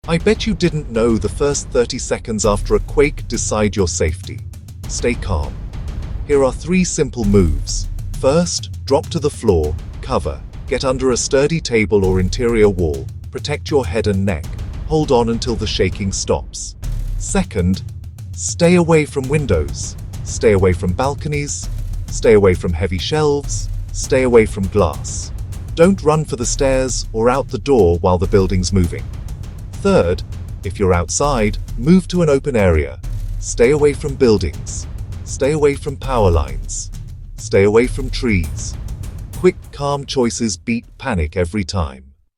I bet you didn't know the first 30 seconds after a quake decide your safety. Stay calm. Here are 3 simple moves. First, drop to the floor, cover. Get under a sturdy table or interior wall. Protect your head and neck. Hold on until the shaking stops. Second, stay away from windows. Stay away from balconies. Stay away from heavy shelves. Stay away from glass. Don't run for the stairs or out the door while the building's moving. Third, if you're outside, move to an open area. Stay away from buildings. Stay away from power lines. Stay away from trees. Quick, calm choices beat panic every time.